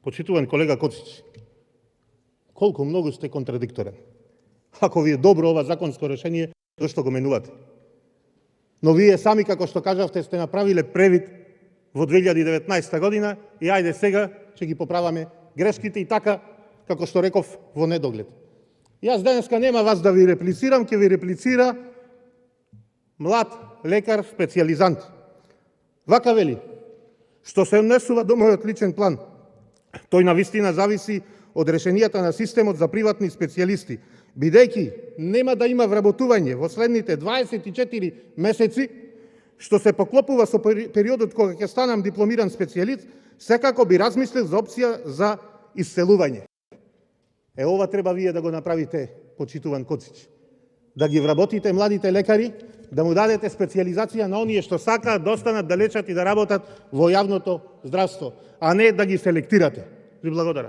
Почитуван колега Коцич, колку многу сте контрадикторен. Ако ви е добро ова законско решение, зашто го менувате? Но вие сами, како што кажавте, сте направиле превид во 2019 година и ајде сега ќе ги поправаме грешките и така, како што реков, во недоглед. Јас денеска нема вас да ви реплицирам, ќе ви реплицира млад лекар специјализант. Вака вели: што се однесува до мојот личен план, тој навистина зависи од решенијата на системот за приватни специјалисти, бидејќи нема да има вработување во следните 24 месеци, што се поклопува со периодот кога ќе станам дипломиран специјалист, секако би размислил за опција за исцелување. Ова треба вие да го направите, почитуван Коцич. Да ги вработите младите лекари, да му дадете специјализација на оние што сакаат да останат да лечат и да работат во јавното здравство, а не да ги селектирате. Ви благодарам.